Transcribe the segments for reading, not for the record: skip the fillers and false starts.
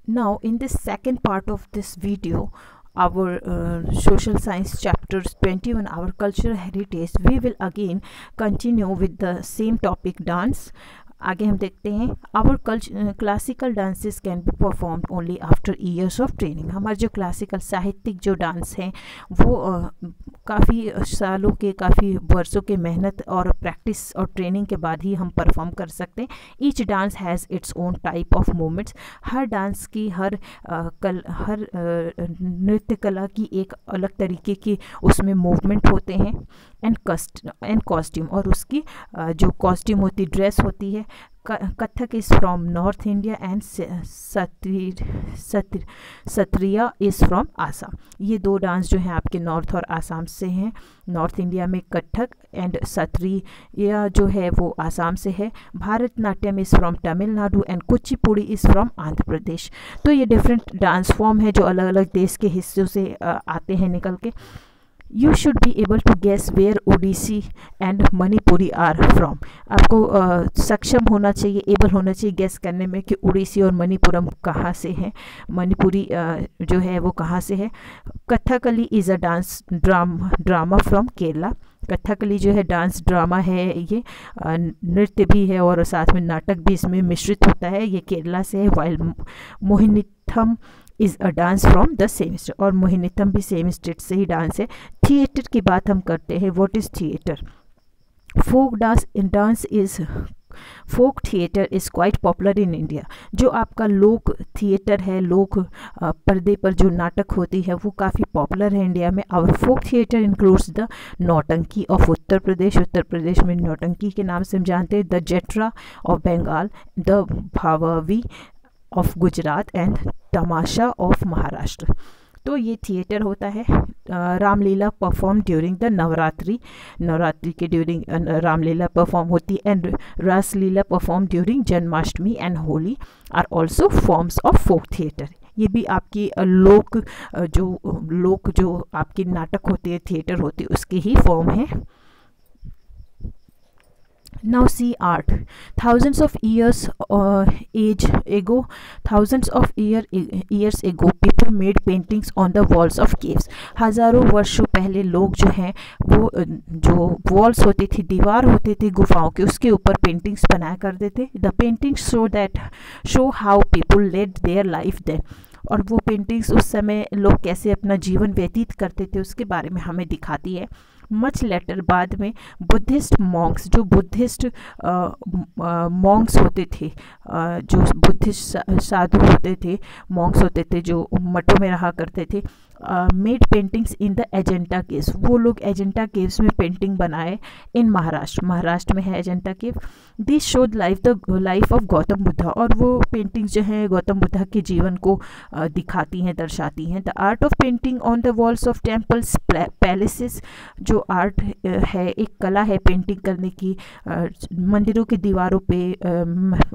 Now in this second part of this video, our social science chapters 21, our cultural heritage, we will again continue with the same topic, dance. आगे हम देखते हैं our classical dances can be performed only after years of training. हमारे जो classical साहित्यिक जो dance हैं वो काफ़ी सालों के, काफ़ी वर्षों के मेहनत और प्रैक्टिस और ट्रेनिंग के बाद ही हम परफॉर्म कर सकते हैं। Each dance has its own type of movements. Her dance की, हर नृत्य कला की एक अलग तरीके की उसमें मूवमेंट होते हैं। एंड कॉस्ट्यूम, और उसकी जो कॉस्ट्यूम होती, ड्रेस होती है। Kathak is from north India and Sattriya is from Assam. ये दो डांस जो हैं आपके नॉर्थ और आसाम से हैं। नॉर्थ इंडिया में कथक एंड सत्रिया जो है वो आसाम से है। Bharatanatyam is from Tamil Nadu and Kuchipudi is from Andhra Pradesh. तो ये डिफरेंट डांस फॉर्म है जो अलग अलग देश के हिस्सों से आते हैं निकल के। You should be able to guess where Odissi and Manipuri are from. आपको सक्षम होना चाहिए, एबल होना चाहिए गेस करने में कि उड़ीसी और मणिपुरम कहाँ से हैं, मणिपुरी जो है वो कहाँ से है। Kathakali is a dance drama from Kerala. Kathakali जो है डांस ड्रामा है, ये नृत्य भी है और साथ में नाटक भी इसमें मिश्रित होता है। ये केरला से है। While Mohiniyattam is a dance from the same state, और मोहिनीअट्टम भी सेम स्टेट से ही डांस है। थिएटर की बात हम करते हैं। What is theatre? Folk theatre is quite popular in India. जो आपका लोक थिएटर है, लोक पर्दे पर जो नाटक होती है वो काफ़ी पॉपुलर है इंडिया में। Our folk theatre includes the Nautanki of Uttar Pradesh. Uttar Pradesh में नौटंकी के नाम से हम जानते हैं। The Jatra of Bengal, the Bhavai of Gujarat and Tamasha of Maharashtra. तो ये थिएटर होता है। Ramlila perform during the Navratri के ड्यूरिंग रामलीला परफॉर्म होती है। And Raslila perform during Janmashtami and Holi are also forms of folk theatre. ये भी आपकी लोक जो आपकी नाटक होती है, थिएटर होती है, उसकी ही फॉर्म है। Now see art. Thousands of years ago, people made paintings on the walls of caves. हज़ारों वर्षों पहले लोग जो हैं वो जो वॉल्स होती थी, दीवार होती थी गुफाओं के, उसके ऊपर पेंटिंग्स बनाया करते थे। The paintings show how people led their life then. और वो पेंटिंग्स उस समय लोग कैसे अपना जीवन व्यतीत करते थे उसके बारे में हमें दिखाती है। मच लेटर, बाद में बुद्धिस्ट मॉन्क्स, जो बुद्धिस्ट मॉन्क्स होते थे, जो बुद्धिस्ट साधु होते थे, मॉन्क्स होते थे जो मठों में रहा करते थे, made paintings in the agenda caves. वो लोग एजेंटा केव्स में पेंटिंग बनाए। इन महाराष्ट्र में है agenda cave. This showed life of Gautam Buddha, और वो पेंटिंग्स जो हैं गौतम बुद्धा के जीवन को दिखाती हैं, दर्शाती हैं। The art of painting on the walls of temples, palaces, जो आर्ट है, एक कला है पेंटिंग करने की मंदिरों की दीवारों पे,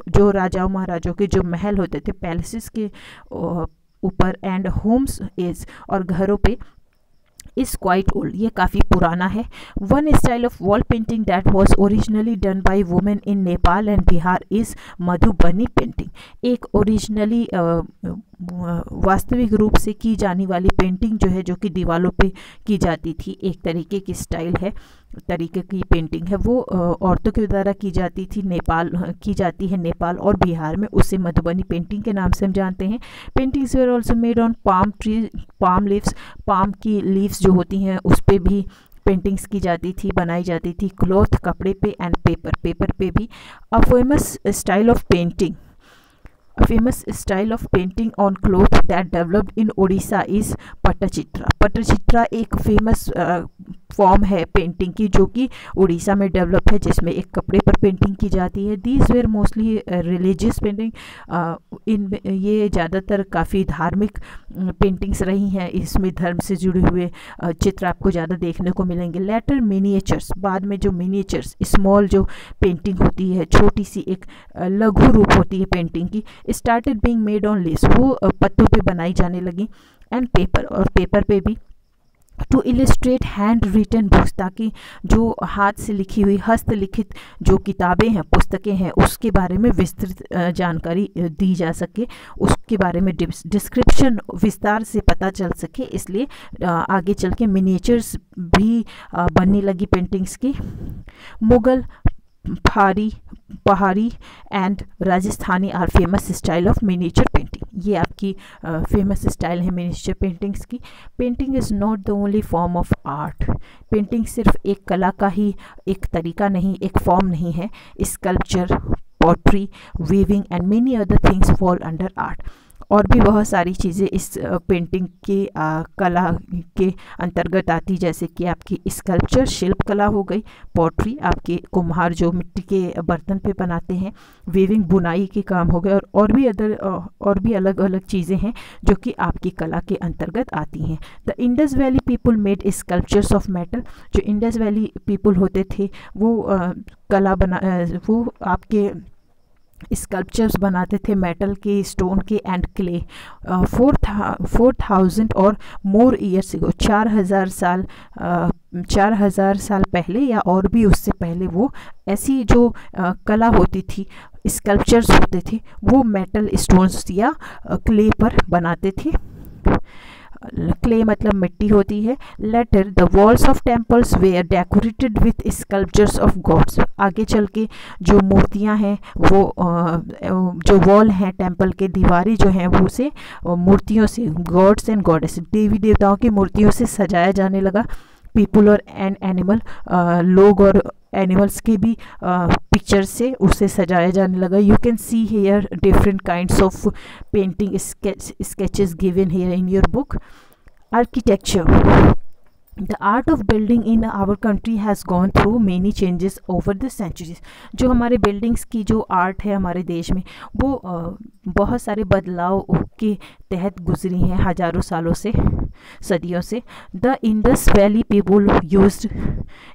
जो राजाओं महाराजों के जो महल होते थे, पैलेसेस के ऊपर। एंड होम्स इज, और घरों पे। इज़ क्वाइट ओल्ड, ये काफ़ी पुराना है। One style of wall painting that was originally done by women in Nepal and Bihar is Madhubani painting. एक ओरिजिनली वास्तविक रूप से की जाने वाली पेंटिंग जो है, जो कि दीवारों पे की जाती थी, एक तरीके की स्टाइल है, तरीके की पेंटिंग है, वो औरतों के द्वारा की जाती थी, की जाती है नेपाल और बिहार में। उसे मधुबनी पेंटिंग के नाम से हम जानते हैं। Paintings were also made on palm leaves, palm की लीव्स जो होती हैं उस पर भी पेंटिंग्स की जाती थी, बनाई जाती थी। क्लॉथ, कपड़े पे, एंड पेपर पे भी। A famous style of painting on cloth that developed in Odisha is Pattachitra. Pattachitra एक फेमस फॉर्म है पेंटिंग की जो कि उड़ीसा में डेवलप है, जिसमें एक कपड़े पर पेंटिंग की जाती है। These were mostly religious painting. ये ज़्यादातर काफ़ी धार्मिक पेंटिंग्स रही हैं। इसमें धर्म से जुड़े हुए चित्र आपको ज़्यादा देखने को मिलेंगे। लेटर मिनिएचर्स, बाद में जो मिनिएचर्स, स्मॉल जो पेंटिंग होती है, छोटी सी एक लघु रूप होती है पेंटिंग की, started being made on leaves, वो पत्तों पे बनाई जाने लगी। एंड पेपर, और पेपर पे भी to illustrate hand written books, ताकि जो हाथ से लिखी हुई हस्तलिखित जो किताबें हैं, पुस्तकें हैं, उसके बारे में विस्तृत जानकारी दी जा सके, उसके बारे में डिस्क्रिप्शन विस्तार से पता चल सके। इसलिए आगे चल के मिनिएचर्स भी बनने लगी पेंटिंग्स की। Mughal, Pahari and Rajasthani are famous style of miniature painting. ये आपकी फेमस स्टाइल है मिनिएचर पेंटिंग्स की। Painting is not the only form of art. Painting सिर्फ एक कला का ही एक तरीका नहीं, एक फॉर्म नहीं है। Sculpture, pottery, weaving and many other things fall under art. और भी बहुत सारी चीज़ें इस पेंटिंग के कला के अंतर्गत आती, जैसे कि आपकी स्कल्पचर शिल्प कला हो गई, पॉटरी आपके कुम्हार जो मिट्टी के बर्तन पे बनाते हैं, वीविंग बुनाई के काम हो गए, और भी अलग अलग चीज़ें हैं जो कि आपकी कला के अंतर्गत आती हैं। The Indus valley people made sculptures of metal. जो इंडस वैली पीपल होते थे वो वो आपके स्कल्पचर्स बनाते थे मेटल के, स्टोन के एंड क्ले। 4000 और मोर ईयर्स एगो, 4000 साल पहले या और भी उससे पहले वो ऐसी जो कला होती थी, स्कल्पचर्स होते थे, वो मेटल, स्टोन्स या क्ले पर बनाते थे। क्ले मतलब मिट्टी होती है। Later the walls of temples were decorated with sculptures of gods. आगे चल के जो मूर्तियां हैं वो जो वॉल हैं टेम्पल के, दीवारें जो हैं वो से मूर्तियों से, गॉड्स एंड गॉडेस, देवी देवताओं की मूर्तियों से सजाया जाने लगा। पीपल और एनिमल, लोग और एनिमल्स के भी पिक्चर से उसे सजाया जाने लगा। You can see here different kinds of painting sketches given here in your book. Architecture, the art of building in our country has gone through many changes over the centuries. जो हमारे buildings की जो art है हमारे देश में, वो बहुत सारे बदलाव के तहत गुजरी हैं हजारों सालों से, सदियों से। The Indus valley people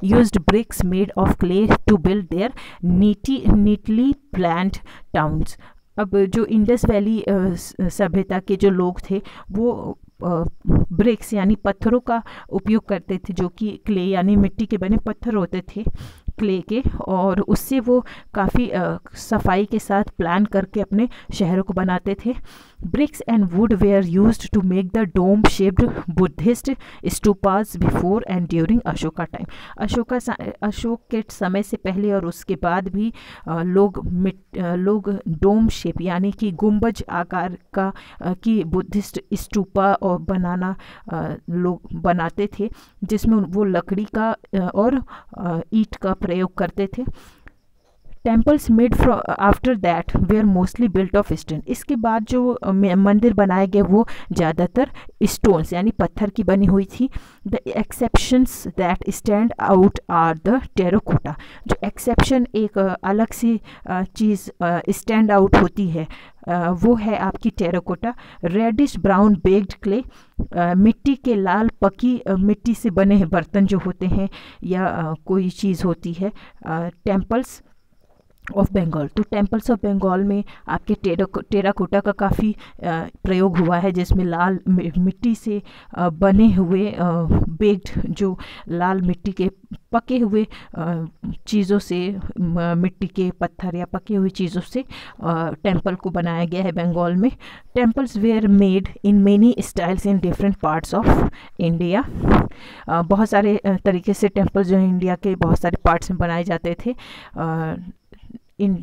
used bricks made of clay to build their neatly planned towns. अब जो इंडस वैली सभ्यता के जो लोग थे वो ब्रिक्स यानी पत्थरों का उपयोग करते थे, जो कि क्ले यानी मिट्टी के बने पत्थर होते थे क्ले के, और उससे वो काफ़ी सफाई के साथ प्लान करके अपने शहरों को बनाते थे। Bricks and wood were used to make the dome shaped Buddhist stupas before and during Ashoka time. Ashoka के समय से पहले और उसके बाद भी लोग डोम शेप यानी कि गुंबज आकार का की बुद्धिस्ट स्तूपा और बनाना लोग बनाते थे, जिसमें वो लकड़ी का और ईंट का प्रयोग करते थे। Temples made after that were mostly built of stone. इसके बाद जो मंदिर बनाए गए वो ज़्यादातर स्टोन्स यानी पत्थर की बनी हुई थी। The exceptions that stand out are the terracotta. जो एक्सेप्शन एक अलग सी चीज़ स्टैंड आउट होती है वो है आपकी terracotta. Reddish brown baked clay, मिट्टी के लाल पकी मिट्टी से बने बर्तन जो होते हैं या कोई चीज़ होती है। टेम्पल्स ऑफ बंगाल, तो टेम्पल्स ऑफ बंगाल में आपके टेराकोटा का काफ़ी प्रयोग हुआ है, जिसमें लाल मिट्टी से बने हुए बेक्ड जो लाल मिट्टी के पके हुए चीज़ों से, मिट्टी के पत्थर या पके हुई चीज़ों से टेम्पल को बनाया गया है बंगाल में। Temples were made in many styles in different parts of India. बहुत सारे तरीके से टेम्पल जो है इंडिया के बहुत सारे पार्ट्स में बनाए जाते थे in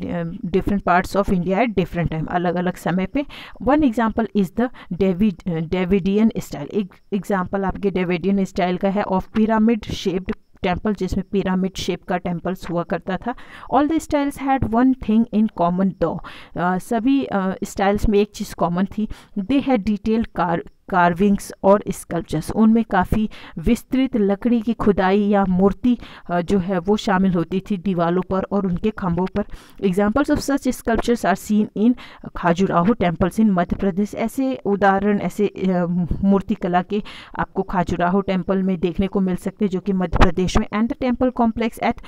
different parts of India at different time, अलग अलग समय पे। One example is the Dravidian style. एक एग्जांपल आपके डेविडियन स्टाइल का है ऑफ पिरामिड शेप्ड टेम्पल, जिसमें पिरामिड शेप का टेम्पल्स हुआ करता था। All the styles had one thing in common though. सभी स्टाइल्स में एक चीज़ कॉमन थी, दे हैड डिटेल्ड कार्विंग्स और स्कल्पचर्स। उनमें काफ़ी विस्तृत लकड़ी की खुदाई या मूर्ति जो है वो शामिल होती थी दीवारों पर और उनके खंभों पर। Examples of such sculptures are seen in Khajuraho temples in Madhya Pradesh. ऐसे उदाहरण ऐसे मूर्ति कला के आपको खाजुराहो टेम्पल में देखने को मिल सकते हैं, जो कि मध्य प्रदेश में। And the temple complex at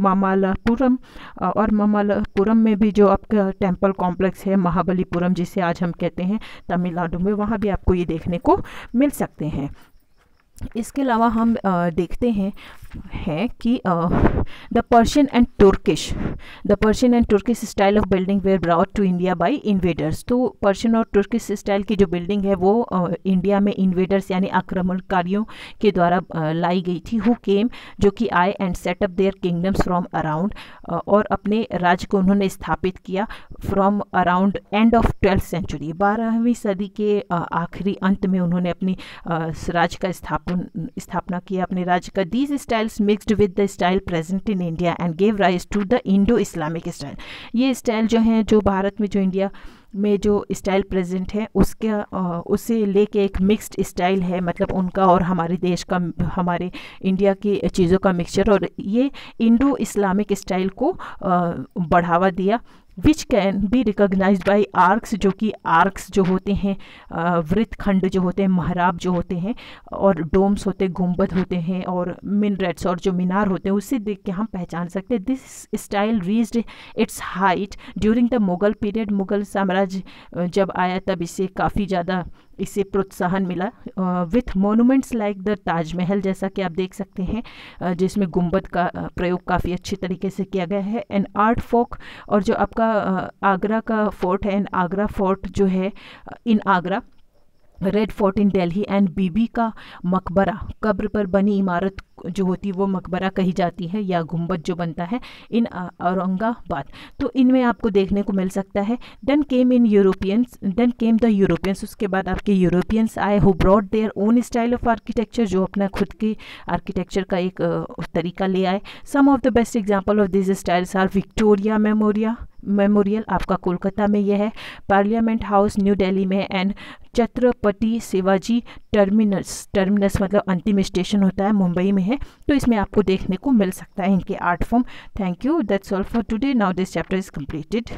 Mamallapuram, और मामल्लपुरम में भी जो आपका टेम्पल कॉम्प्लेक्स है महाबलीपुरम जिसे आज हम कहते हैं तमिलनाडु में, वहाँ भी आपको ये देखने को मिल सकते हैं। इसके अलावा हम देखते हैं कि the Persian and Turkish style of building were brought to India by invaders. तो पर्शियन और तुर्किश स्टाइल की जो बिल्डिंग है वो इंडिया में इन्वेडर्स यानी आक्रमणकारियों के द्वारा लाई गई थी, हु केम, जो कि आए and set up their kingdoms from around, और अपने राज्य को उन्होंने स्थापित किया from around end of 12th century, 12वीं सदी के आखिरी अंत में उन्होंने अपनी राज्य का स्थापना किया, अपने राज्य का। These styles mixed with the style present in India and gave rise to the Indo Islamic style. ये स्टाइल जो हैं, जो भारत में, जो इंडिया में जो स्टाइल प्रेजेंट है उससे लेके एक मिक्स्ड स्टाइल है, मतलब उनका और हमारे देश का, हमारे इंडिया की चीज़ों का मिक्सचर, और ये इंडो इस्लामिक स्टाइल को बढ़ावा दिया। Which can be recognized by arches, जो कि आर्क्स जो होते हैं, वृत्तखंड जो होते हैं, महराब जो होते हैं, और डोम्स होते हैं, गुंबद होते हैं, और मिनरेट्स और जो मीनार होते हैं, उससे देख के हम पहचान सकते हैं। This style reached it's height during the Mughal period. Mughal साम्राज्य जब आया तब इसे काफ़ी ज़्यादा प्रोत्साहन मिला। With monuments like the Taj Mahal, जैसा कि आप देख सकते हैं, जिसमें गुंबद का प्रयोग काफ़ी अच्छी तरीके से किया गया है। एंड आर्ट फोक, और जो आपका आगरा का फोर्ट है, एंड आगरा फोर्ट जो है in Agra, red fort in Delhi, and Bibi ka Maqbara, कब्र पर बनी इमारत जो होती है वो मकबरा कही जाती है, या गुंबद जो बनता है, इन औरंगाबाद। तो इनमें आपको देखने को मिल सकता है। देन केम द यूरोपियंस, उसके बाद आपके यूरोपियंस आए, who brought their own style of architecture, जो अपना खुद के आर्किटेक्चर का एक तरीका ले आए। Some of the best example of this styles are Victoria Memorial आपका कोलकाता में यह है, पार्लियामेंट हाउस न्यू दिल्ली में, एंड छत्रपति शिवाजी टर्मिनस मतलब अंतिम स्टेशन होता है, मुंबई में है। तो इसमें आपको देखने को मिल सकता है इनके art form. Thank you, that's all for today. Now this chapter is completed.